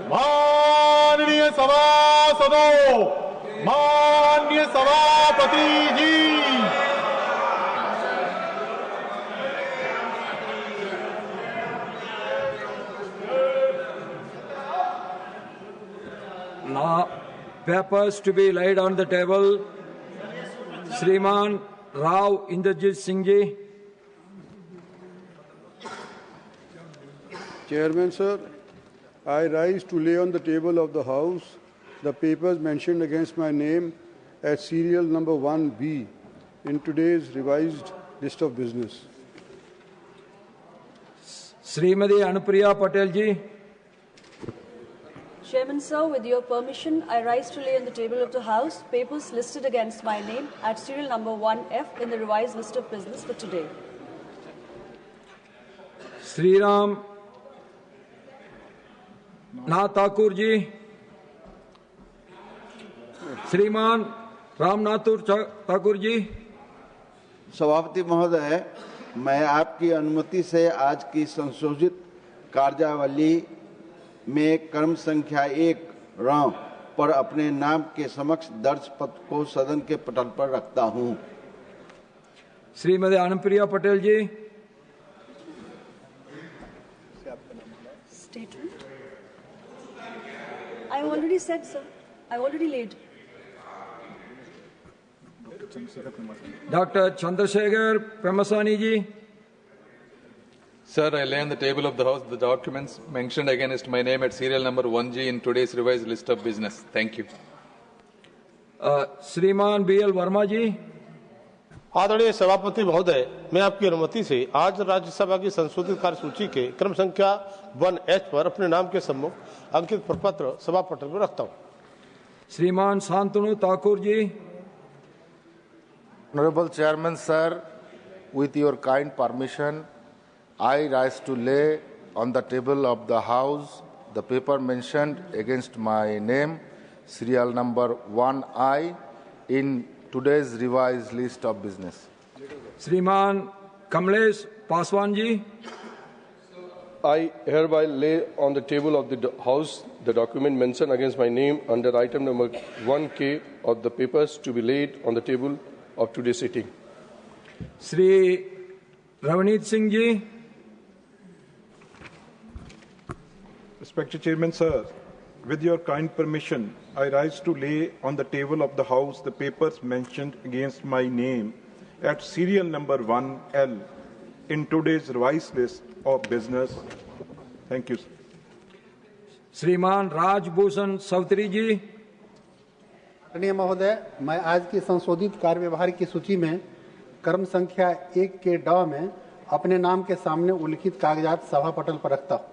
माननीय सभासदों, माननीय सभापति जी, now papers to be laid on the table. Shriman Rao Inderjit Singh ji. Chairman sir, I rise to lay on the table of the House the papers mentioned against my name as serial number 1B in today's revised list of business. Srimati ANUPRIYA Patel ji. Chairman sir, with your permission, I rise to lay on the table of the House papers listed against my name at serial number 1F in the revised list of business for today. Sriram NATH THAKUR ji. Shriman Ramnath Thakur ji. सभापति महोदय, मैं आपकी अनुमति से आज की संशोधित कार्यावली में क्रम संख्या 1 राव पर अपने नाम के समक्ष दर्ज पत्र को सदन के पटल पर रखता हूं। श्रीमती अनुप्रिया पटेल जी। Statement. I already said, sir. I already laid. Dr. Chandrasekhar PEMMASANI ji. Sir, I lay on the table of the House the documents mentioned against my name at serial number 1G in today's revised list of business. Thank you. श्रीमान BL Verma जी। आदरणीय सभापति महोदय, मैं आपकी अनुमति से आज राज्यसभा की संशोधित कार्यसूची के क्रम संख्या 1H पर अपने नाम के सम्मुख अंकित प्रपत्र सभा पटल पर रखता हूं। श्रीमान Shantanu Thakur ji. Honorable Chairman sir, with your kind permission, I rise to lay on the table of the House the paper mentioned against my name, serial number 1I, in today's revised list of business. Shriman Kamlesh Paswan ji. I hereby lay on the table of the House the document mentioned against my name under item number 1K of the papers to be laid on the table of today's sitting. Shri Ravneet Singh ji. Respected Chairman sir, with your kind permission, I rise to lay on the table of the House the papers mentioned against my name at serial number 1L in today's revised list of business. Thank you, sir. श्रीमान राजभूषण सवत्री जी। माननीय महोदय, मैं आज की संशोधित कार्यव्यवहार की सूची में क्रम संख्या 1 के ड में अपने नाम के सामने उल्लिखित कागजात सभा पटल पर रखता हूं।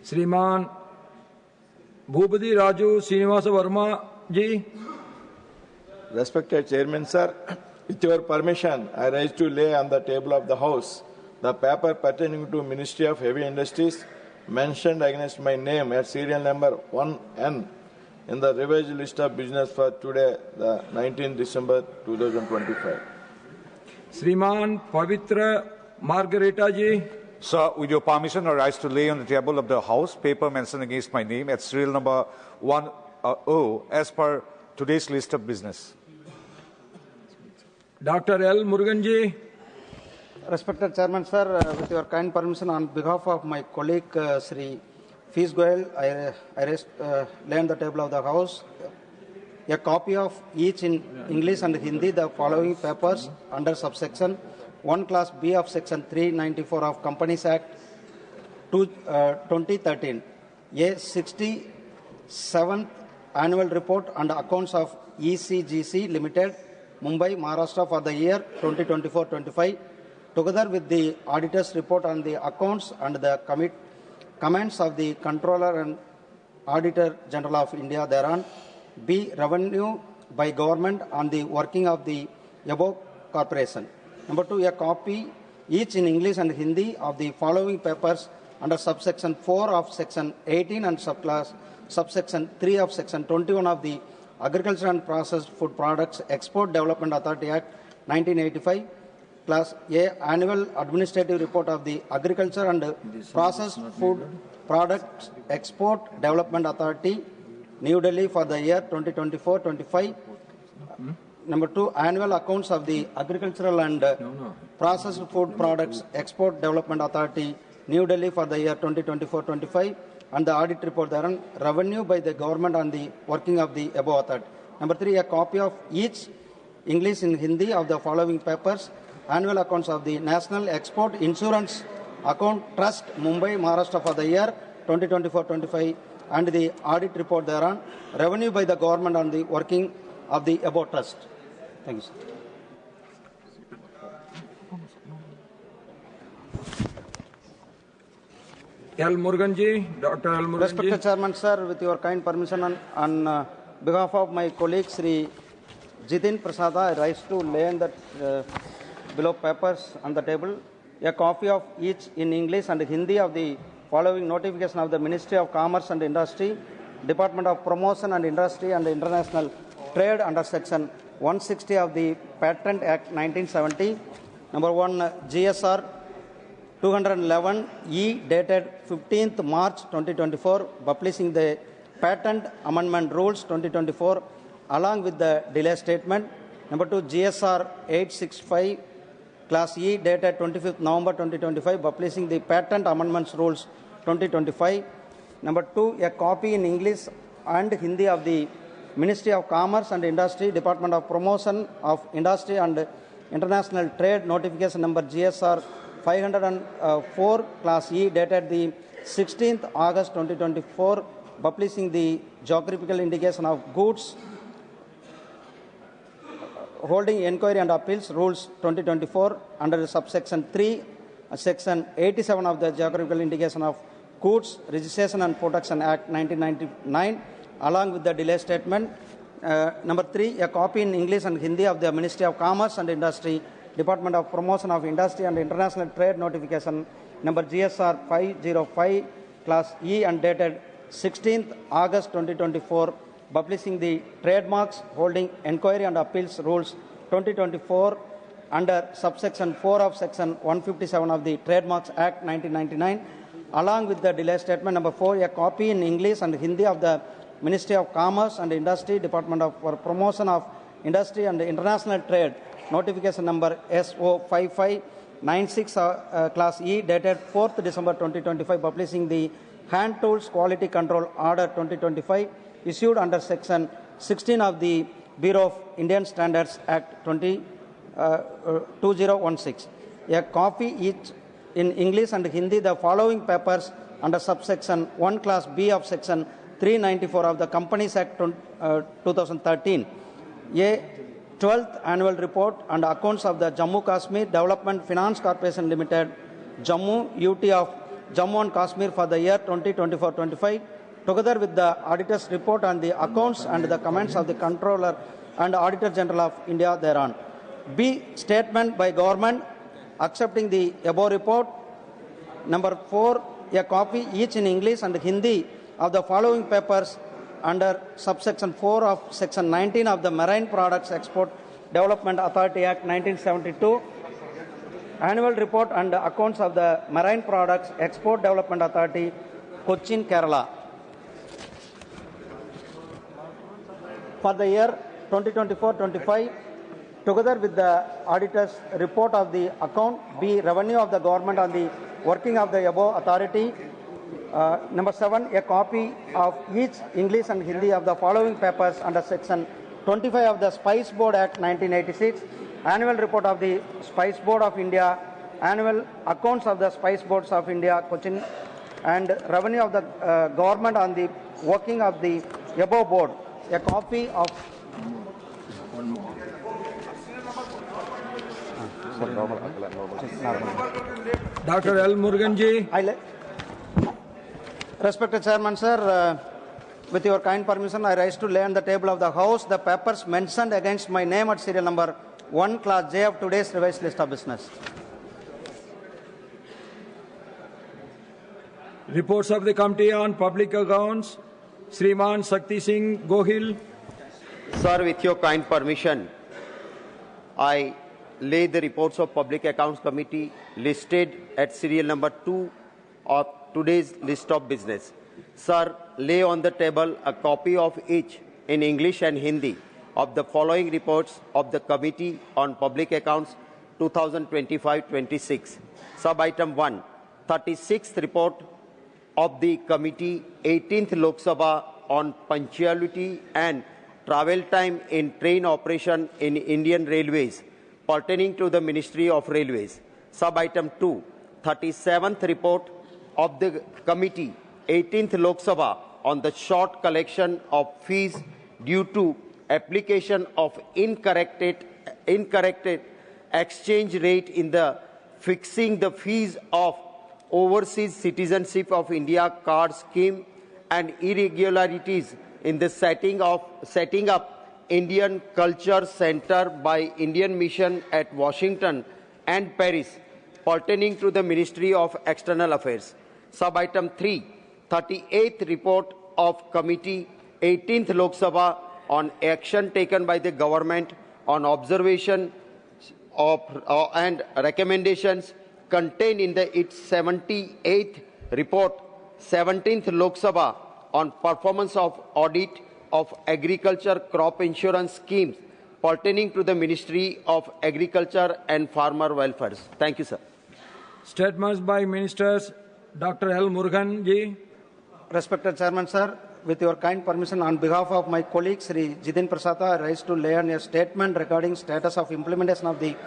श्रीमान भूपति राजू श्रीनिवास वर्मा जी। Respected Chairman sir, with your permission, I rise to lay on the table of the House the paper pertaining to Ministry of Heavy Industries mentioned against my name at serial number 1N in the revised list of business for today, the 19th December 2025. श्रीमान Pavitra Margareta ji. Sir, with your permission, I rise to lay on the table of the House paper mentioned against my name at serial number 10 as per today's list of business. Dr. L. Murugan ji. Respected Chairman sir, with your kind permission, on behalf of my colleague Sri GOYAL, I lay on the table of the House a copy of each in English and Hindi the following papers under subsection 1 class B of section 394 of Companies Act 2013, a 67th annual report and accounts of ECGC Limited, Mumbai, Maharashtra for the year 2024-25, together with the auditor's report on the accounts and the comments of the Controller and Auditor General of India thereon. B. Revenue by government on the working of the above corporation. Number 2, a copy each in English and Hindi of the following papers under subsection 4 of section 18 and subsection 3 of section 21 of the Agriculture and Processed Food Products Export Development Authority Act 1985, Class A Annual Administrative Report of the Agriculture and Processed Food Products Export Development Authority, New Delhi for the year 2024-25. Number 2, Annual Accounts of the Agricultural and Processed Food Products Export Development Authority, New Delhi for the year 2024-25, and the audit report thereon, revenue by the government on the working of the above authority. Number 3, a copy of each English and Hindi of the following papers: Annual Accounts of the National Export Insurance Account Trust, Mumbai, Maharashtra for the year 2024-25, and the audit report thereon, revenue by the government on the working of the above trust. Thank you, sir. L. Murugan ji, Dr. L. Murugan ji. Respected Chairman, sir, with your kind permission, on behalf of my colleague Sri JITIN PRASADA, I rise to lay on the below papers on the table a copy of each in English and Hindi of the following notification of the Ministry of Commerce and Industry, Department of Promotion and Industry and International Trade under Section 160 of the Patent Act 1970. Number 1, GSR 211E dated 15th March 2024, publishing the Patent Amendment Rules 2024 along with the delay statement. Number 2, GSR 865 Class E dated 25th November 2025, publishing the Patent Amendments Rules 2025. Number 2, a copy in English and Hindi of the Ministry of Commerce and Industry, Department of Promotion of Industry and International Trade notification number GSR 504 Class E dated the 16th August 2024, publishing the geographical indication of goods, holding inquiry and appeals rules 2024 under subsection 3, section 87 of the geographical indication of goods, Registration and Protection Act 1999, along with the delay statement. Number 3, a copy in English and Hindi of the Ministry of Commerce and Industry, Department of Promotion of Industry and International Trade notification number GSR 505 Class E and dated 16th August 2024, publishing the trademarks, holding inquiry and appeals rules 2024 under subsection 4 of section 157 of the Trademarks Act 1999, along with the delay statement. Number 4, a copy in English and Hindi of the Ministry of Commerce and Industry, Department of Promotion of Industry and International Trade notification number SO5596 Class E dated 4th December 2025, publishing the Hand Tools Quality Control Order 2025 issued under section 16 of the Bureau of Indian Standards Act 2016. A copy each in English and Hindi the following papers under subsection 1 Class B of section 394 of the Companies Act 2013. A 12th Annual Report and accounts of the Jammu Kashmir Development Finance Corporation Limited, Jammu UT of Jammu and Kashmir for the year 2024-25, together with the Auditor's Report on the accounts and the comments of the Controller and Auditor General of India thereon. B. Statement by Government accepting the above report. Number 4, a copy each in English and Hindi of the following papers under subsection 4 of section 19 of the Marine Products Export Development Authority Act 1972, Annual Report and accounts of the Marine Products Export Development Authority, Cochin, Kerala. For the year 2024-25, together with the auditor's report of the account, B. Revenue of the government on the working of the above authority. Number 7, a copy of each English and Hindi of the following papers under section 25 of the Spice Board Act 1986, Annual Report of the Spice Board of India, Annual Accounts of the Spice Boards of India, Cochin, and Revenue of the government on the working of the above board. A copy of Dr. L. Murugan ji. Respected Chairman, sir, with your kind permission, I rise to lay on the table of the House the papers mentioned against my name at serial number 1, Class J of today's revised list of business. Reports of the Committee on Public Accounts, Shriman Shakti Singh Gohil. Sir, with your kind permission, I lay the reports of Public Accounts Committee listed at serial number 2 of today's list of business. Sir, lay on the table a copy of each in English and Hindi of the following reports of the Committee on Public Accounts 2025-26. Sub-item 1, 36th report of the Committee, 18th Lok Sabha on punctuality and travel time in train operation in Indian Railways pertaining to the Ministry of Railways. Sub-item 2, 37th report of the Committee, 18th Lok Sabha on the short collection of fees due to application of incorrect exchange rate in the fixing the fees of Overseas Citizenship of India card scheme and irregularities in the setting up Indian Culture Center by Indian Mission at Washington and Paris pertaining to the Ministry of External Affairs. Sub-item 3, 38th report of Committee, 18th Lok Sabha on action taken by the government on observation of and recommendations contained in its 78th report, 17th Lok Sabha on performance of audit of agriculture crop insurance schemes pertaining to the Ministry of Agriculture and Farmer Welfare. Thank you, sir. Statements by Ministers. Dr. L. Murugan ji. Respected Chairman, sir, with your kind permission, on behalf of my colleague, Sri JITIN Prasada, I rise to lay on a statement regarding status of implementation of the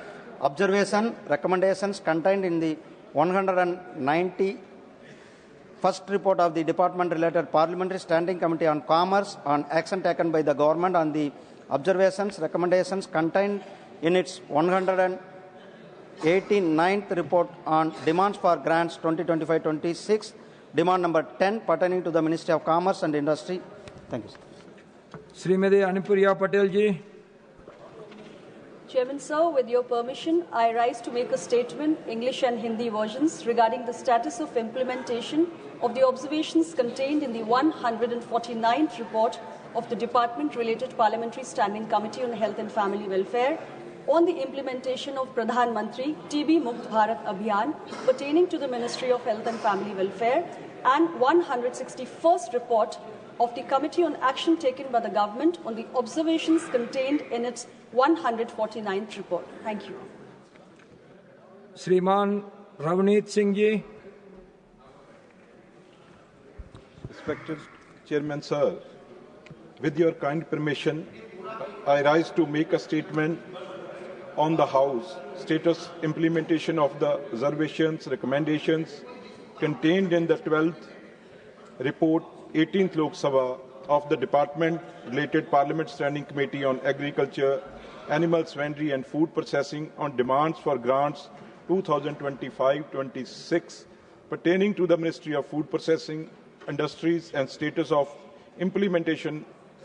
observation recommendations contained in the 191st report of the Department-related Parliamentary Standing Committee on Commerce on action taken by the government on the observations recommendations contained in its 189th report on demands for grants 2025-26, demand number 10 pertaining to the Ministry of Commerce and Industry. Thank you, sir. Srimati ANUPRIYA Patel ji. Chairman, sir, with your permission, I rise to make a statement, English and Hindi versions, regarding the status of implementation of the observations contained in the 149th report of the Department-related Parliamentary Standing Committee on Health and Family Welfare on the implementation of Pradhan Mantri TB Mukt Bharat Abhiyan pertaining to the Ministry of Health and Family Welfare, and 161st report of the Committee on Action taken by the Government on the observations contained in its 149th report. Thank you. Shriman Ravneet Singh ji. Respected Chairman, sir, with your kind permission, I rise to make a statement on the House status implementation of the observations, recommendations contained in the 12th report, 18th Lok Sabha of the Department-related Parliament Standing Committee on Agriculture, Animal Husbandry and Food Processing on demands for grants 2025-26 pertaining to the Ministry of Food Processing, Industries and status of implementation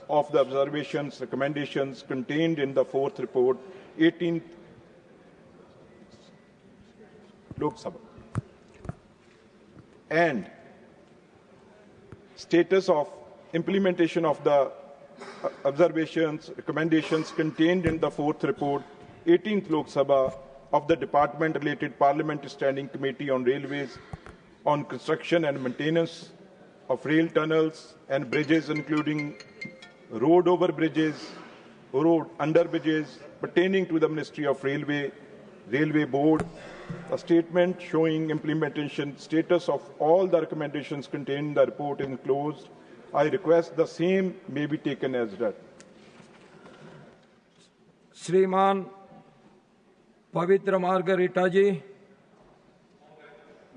of the observations, recommendations contained in the 4th report, 18th Lok Sabha, and status of implementation of the observations, recommendations contained in the 4th report, 18th Lok Sabha of the Department-related Parliamentary Standing Committee on Railways on construction and maintenance of rail tunnels and bridges, including road over bridges, road under bridges, pertaining to the Ministry of Railway Board, a statement showing implementation status of all the recommendations contained in the report is enclosed. I request the same may be taken as read. Shriman Pavitra Margarita ji.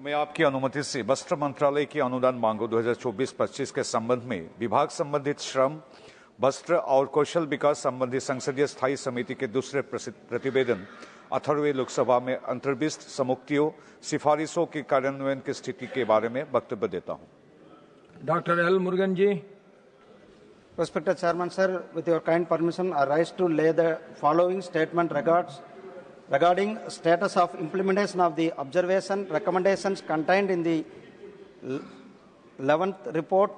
मैं आपकी अनुमति से वस्त्र मंत्रालय की अनुदान मांगों 2024-25 के संबंध में विभाग संबंधित श्रम, वस्त्र और कौशल विकास संबंधी संसदीय स्थायी समिति के दूसरे प्रतिवेदन 18वें लोकसभा में अंतर्विष्ट समुक्तियों सिफारिशों के कार्यान्वयन की स्थिति के बारे में वक्तव्य देता हूं। Dr. L. Murugan ji. Respected Chairman, sir, with your kind permission, I rise to lay the following statement regarding status of implementation of the observation recommendations contained in the 11th report,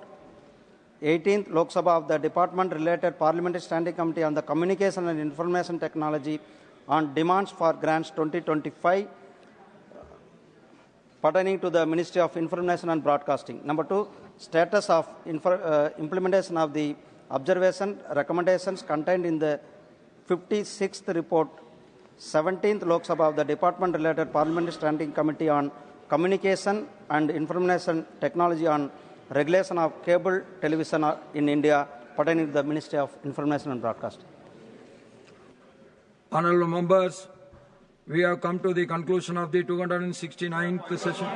18th Lok Sabha of the Department-related Parliamentary Standing Committee on the Communication and Information Technology on demands for grants 2025 pertaining to the Ministry of Information and Broadcasting. Number 2, status of implementation of the observation recommendations contained in the 56th report, 17th Lok Sabha of the Department-related Parliamentary Standing Committee on Communication and Information Technology on regulation of cable television in India pertaining to the Ministry of Information and Broadcasting. Honorable members, we have come to the conclusion of the 269th session.